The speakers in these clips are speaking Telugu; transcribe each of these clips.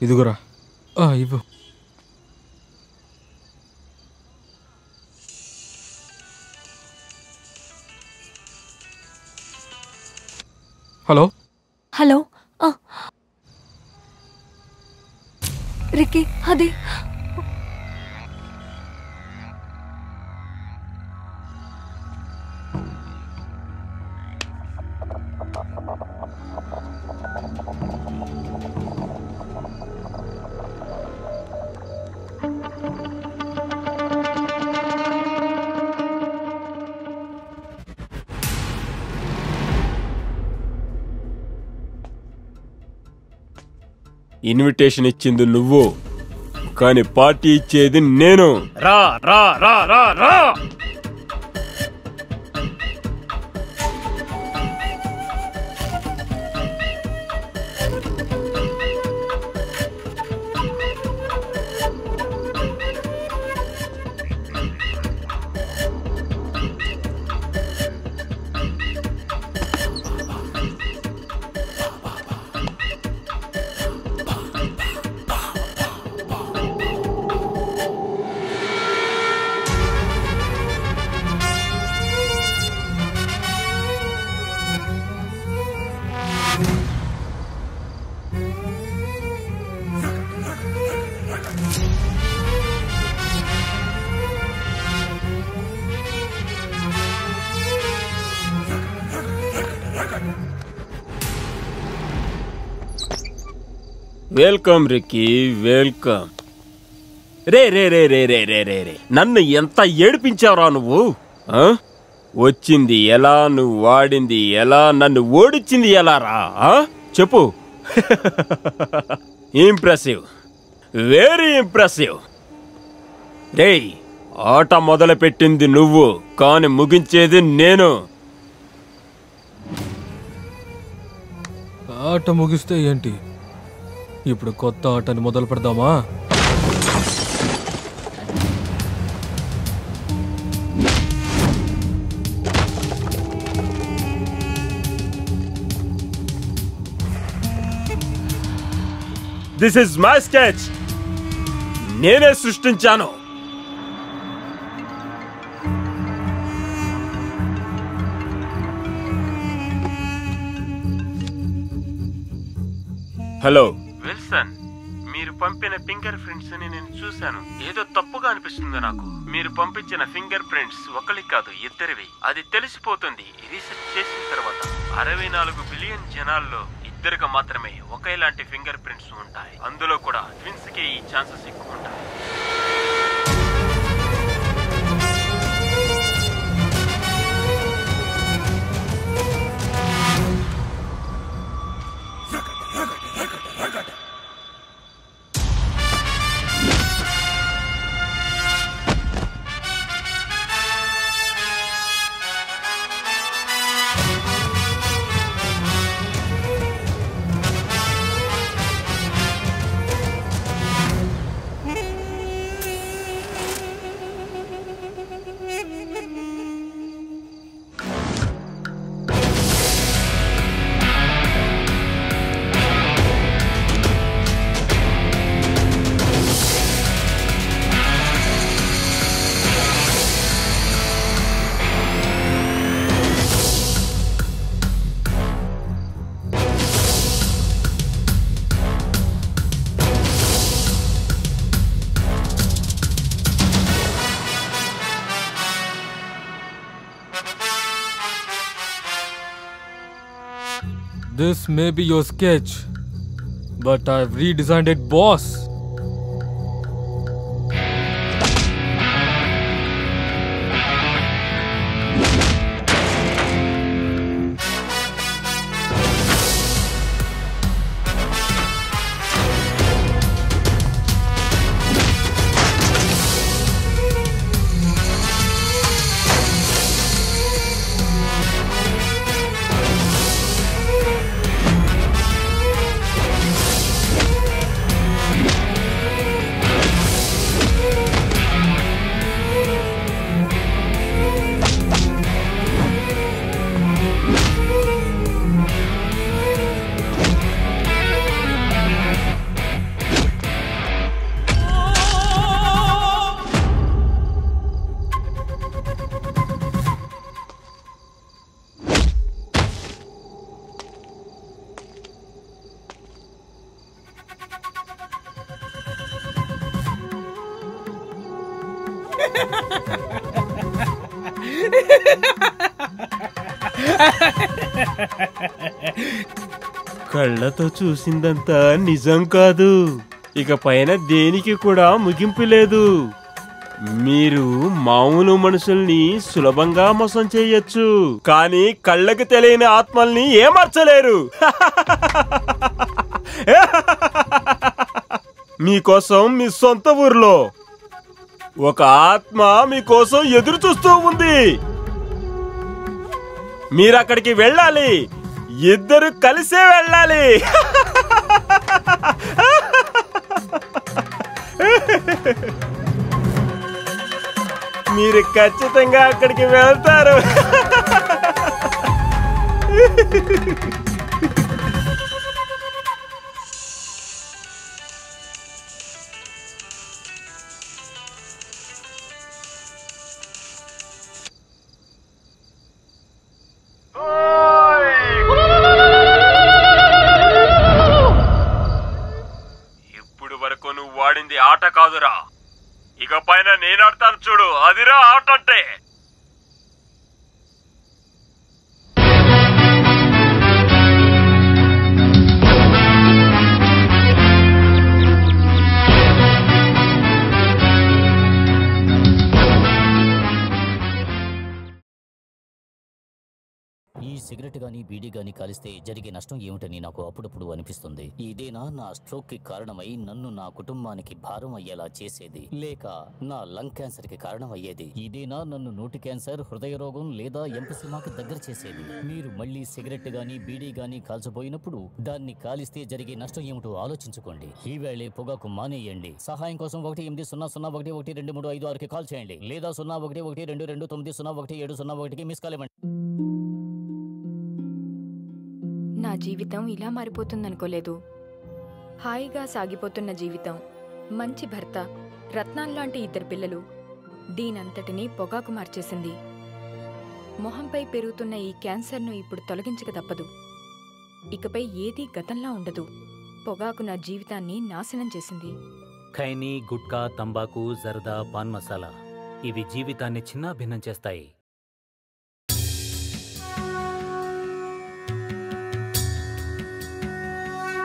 ఇదిగురా ఇవ్వు. హలో హలో రిక్కీ, అది ఇన్విటేషన్ ఇచ్చింది నువ్వు, కానీ పార్టీ ఇచ్చేది నేను. రా రా రా రా రా. Welcome Ricky, welcome. రే రే రే రే రే రే రే రే నన్ను ఎంత ఏడిపించావురా నువ్వు. వచ్చింది ఎలా, నువ్వు వాడింది ఎలా, నన్ను ఓడిచ్చింది ఎలా రా చెప్పు. Impressive, very impressive. రే, ఆట మొదలు పెట్టింది నువ్వు, కానీ ముగించేది నేను. ఆట ముగిస్తే ఏంటి, ఇప్పుడు కొత్త ఆటని మొదలు పెడదామా? దిస్ ఇస్ మై స్కెచ్, నేనే సృష్టించాను. హలో విల్సన్, మీరు పంపిన ఫింగర్ ప్రింట్స్ ని నేను చూశాను. ఏదో తప్పుగా అనిపిస్తుంది నాకు. మీరు పంపించిన ఫింగర్ ప్రింట్స్ ఒకరికి కాదు, ఇద్దరివి. అది తెలిసిపోతుంది రీసెర్చ్ చేసిన తర్వాత. 64 బిలియన్ జనాల్లో ఇద్దరికి మాత్రమే ఒకేలాంటి ఫింగర్ ప్రింట్స్ ఉంటాయి. అందులో కూడా ట్విన్స్ కి ఈ ఛాన్సెస్ ఎక్కువ ఉంటాయి. This may be your sketch, but I've redesigned it, boss. కళ్ళతో చూసిందంతా నిజం కాదు. ఇక పైన దేనికి కూడా ముగింపు లేదు. మీరు మామూలు మనుషుల్ని సులభంగా మోసం చేయొచ్చు, కానీ కళ్ళకి తెలియని ఆత్మల్ని ఏమార్చలేరు. మీకోసం మీ సొంత ఊర్లో ఒక ఆత్మ మీకోసం ఎదురు చూస్తూ ఉంది. మీరక్కడికి వెళ్ళాలి, ఇద్దరు కలిసే వెళ్ళాలి. మీరు ఖచ్చితంగా అక్కడికి వెళ్తారు. ఇప్పుడు వరకు నువ్వు వాడింది ఆట కాదురా, ఇక పైన నేను ఆడతాను చూడు, అదిరా ఆట అంటే. ఈ సిగరెట్ గానీ బీడీ గానీ కాలిస్తే జరిగే నష్టం ఏమిటని నాకు అప్పుడప్పుడు అనిపిస్తుంది. ఇదేనా నా స్ట్రోక్ కి కారణమై నన్ను నా కుటుంబానికి భారం అయ్యేలా చేసేది, లేక నా లంగ్ క్యాన్సర్ కి కారణం అయ్యేది? ఇదేనా నన్ను నోటి క్యాన్సర్, హృదయ రోగం లేదా ఎంపసిమాకి దగ్గర చేసేది? మీరు మళ్ళీ సిగరెట్ గానీ బీడీ గానీ కాల్చబోయినప్పుడు దాన్ని కాలిస్తే జరిగే నష్టం ఏమిటో ఆలోచించుకోండి. ఈవేళే పొగాకు మానేయండి. సహాయం కోసం 180011235 కాల్ చేయండి, లేదా 011229011701కి మిస్ కాల్ ఇవ్వండి. నా జీవితం ఇలా మారిపోతుందనుకోలేదు. హాయిగా సాగిపోతున్న జీవితం, మంచి భర్త, రత్నాల్లాంటి ఇద్దరు పిల్లలు, దీనంతటినీ పొగాకు మార్చేసింది. మొహంపై పెరుగుతున్న ఈ క్యాన్సర్ను ఇప్పుడు తొలగించక తప్పదు. ఇకపై ఏదీ గతంలా ఉండదు. పొగాకు నా జీవితాన్ని నాశనం చేసింది. ఖైనీ, గుట్కా, తంబాకు, జర్దా, పాన్ మసాలా ఇవి జీవితాన్ని చిన్నాభిన్నం చేస్తాయి.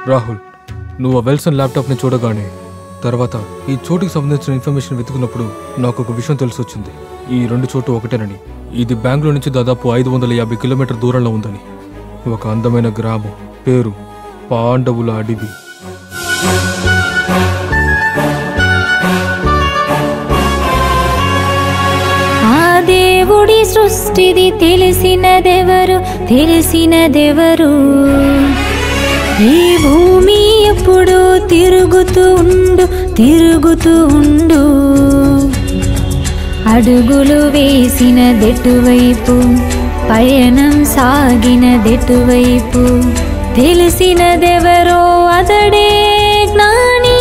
రాహుల్, నువ్వు ఆ వెల్సన్ ల్యాప్టాప్ని చూడగానే తర్వాత ఈ చోటుకి సంబంధించిన ఇన్ఫర్మేషన్ వెతుకున్నప్పుడు నాకు ఒక విషయం తెలిసొచ్చింది. ఈ రెండు చోటు ఒకటేనని. ఇది బెంగళూరు నుంచి దాదాపు 550 కిలోమీటర్ దూరంలో ఉందని. ఒక అందమైన గ్రామం, పేరు పాండవుల అడవి. ఆ దేవుడి సృష్టిది తెలిసినదెవరు? ఈ భూమి ఎప్పుడు తిరుగుతూ ఉండు, అడుగులు వేసినదెటువైపు, పయనం సాగినదెటువైపు, తెలిసినదెవరో అతడే జ్ఞాని.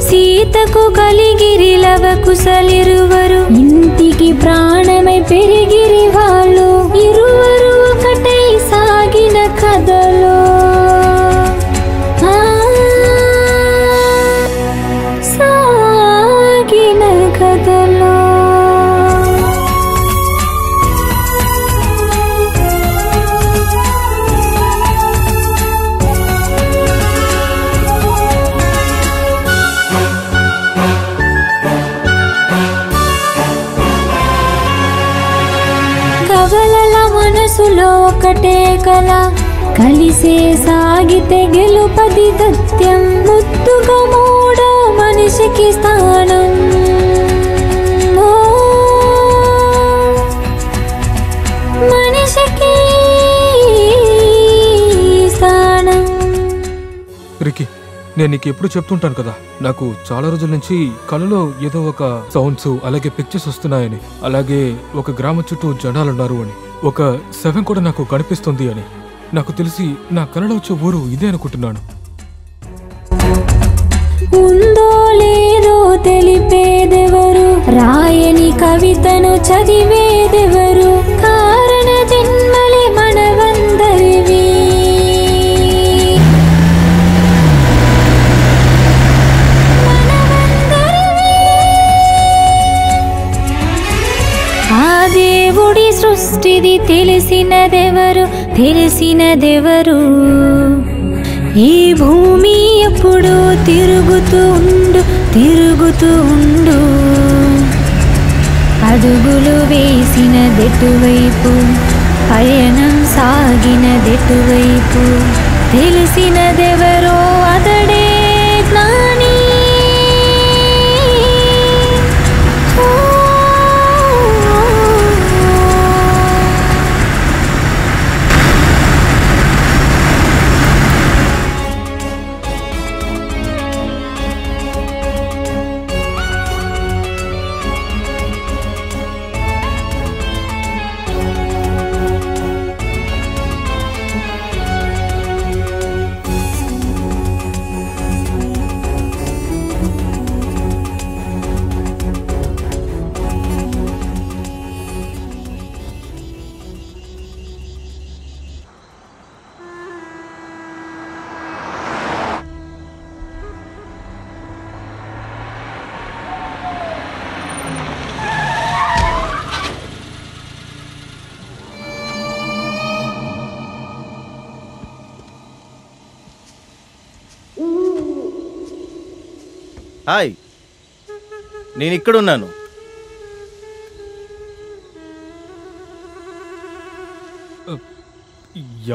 సీతకు కలిగిరి లవకుశలిరువరు, ఇంటికి ప్రాణమై పెరిగిరి వాళ్ళు, ఇరువరు ఒకటై సాగిన కథలో, సాగిన కథలో. కవలల మనసులో ఒకటే కల, కలిసే సాగితే గెలుపది సత్యం. ముద్దుగా మూడో మనిషికి స్థానం, మనిషికి స్థానం. రికీ, నేను నీకు ఎప్పుడు చెప్తుంటాను కదా, నాకు చాలా రోజుల నుంచి కళలో ఏదో ఒక సౌండ్స్ అలాగే పిక్చర్స్ వస్తున్నాయని, అలాగే ఒక గ్రామం చుట్టూ జనాలున్నారు అని. ఒక శవం కూడా నాకు కనిపిస్తుంది అని. నాకు తెలిసి నా కలలో వచ్చే ఊరు ఇదే అనుకుంటున్నాను. ఉందో లేదో తెలిపేదెవరు, రాయని కవితను చదివేదెవరు, కారణ జన్మలే మనవందరివి. ఆ దేవుడి సృష్టిది తెలిసినదెవరు, తెలిసినదెవరు. ఈ భూమి ఎప్పుడు తిరుగుతూ ఉండు, తిరుగుతూ ఉండు. అడుగులు వేసినదెటువైపు, పయనం సాగినదెటువైపు. తెలిసినదెవరో అతడే జ్ఞాని. హాయ్, నేను ఇక్కడున్నాను.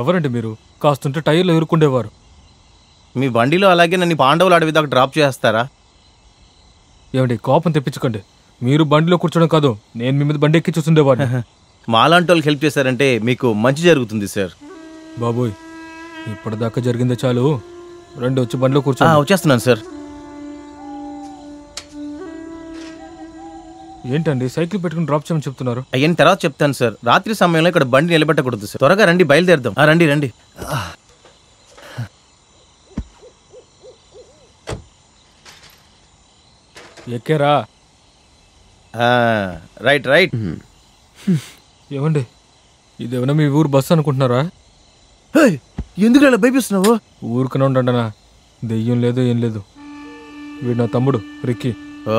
ఎవరండి మీరు? కాస్తుంటే టైర్లో ఎరుకుండేవారు. మీ బండిలో అలాగే నన్ను పాండవుల అడవి దాకా డ్రాప్ చేస్తారా? ఏమండి, కోపం తెప్పించకండి. మీరు బండిలో కూర్చోడం కాదు, నేను మీ మీద బండి ఎక్కి చూస్తుండేవాడిని. మాలాంటి వాళ్ళకి హెల్ప్ చేశారంటే మీకు మంచి జరుగుతుంది సార్. బాబోయ్, ఇప్పటిదాకా జరిగిందే చాలు. రండి, వచ్చి బండిలో కూర్చో. వచ్చేస్తున్నాను సార్. ఏంటండి సైకిల్ పెట్టుకుని డ్రాప్ చేయమని చెప్తున్నారు? అయ్యని తర్వాత చెప్తాను సార్. రాత్రి సమయంలో ఇక్కడ బండి నిలబెట్టకూడదు సార్. త్వరగా రండి, బయలుదేరదాం. రండి రండి. ఎక్కేరా? Right right. ఏమండి, ఇదేమన్నా మీ ఊరు బస్సు అనుకుంటున్నారా? ఎందుకు అలా భయపిస్తున్నావు? ఊరికనే ఉండనా, దెయ్యం లేదు ఏం లేదు. వీడు నా తమ్ముడు రిక్కీ. ఓ,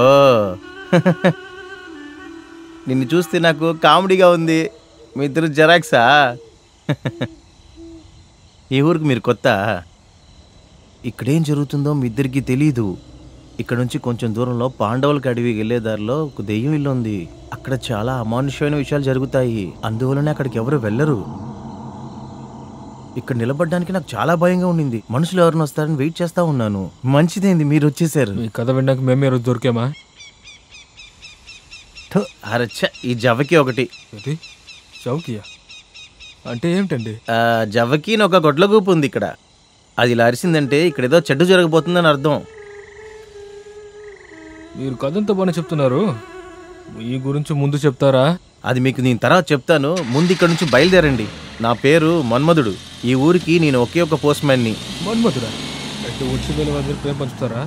నిన్ను చూస్తే నాకు కామెడీగా ఉంది. మీ ఇద్దరు జెరాక్సా? ఈ ఊరికి మీరు కొత్త? ఇక్కడేం జరుగుతుందో మీ ఇద్దరికి తెలీదు. ఇక్కడ నుంచి కొంచెం దూరంలో పాండవులకి అడవికి వెళ్ళే దారిలో ఒక దెయ్యం ఇల్లు ఉంది. అక్కడ చాలా అమానుష్యమైన విషయాలు జరుగుతాయి. అందువలనే అక్కడికి ఎవరు వెళ్ళరు. ఇక్కడ నిలబడడానికి నాకు చాలా భయంగా ఉండింది. మనుషులు ఎవరిని వస్తారని వెయిట్ చేస్తా ఉన్నాను. మంచిదైంది మీరు వచ్చేసారు. ఈ కథ విన్నాక మేమే రోజు దొరికామా? అరచ్చ, ఈ జవ్వకి ఒకటి. ఇది చౌకియా అంటే ఏమిటండి? జవ్వకి ఒక గొడ్ల గూపు ఉంది ఇక్కడ. అది ఇలా అరిసిందంటే ఇక్కడ ఏదో చెడ్డు జరగబోతుందని అర్థం. మీరు కథంతా బాగానే చెప్తున్నారు, ఈ గురించి ముందు చెప్తారా? అది మీకు నేను తర్వాత చెప్తాను. ముందు ఇక్కడ నుంచి బయలుదేరండి. నా పేరు మన్మధుడు. ఈ ఊరికి నేను ఒకే ఒక పోస్ట్ మ్యాన్ని. మన్మధుడా? అంటే వచ్చి వెళ్ళి ప్రేమ పంచుతారా?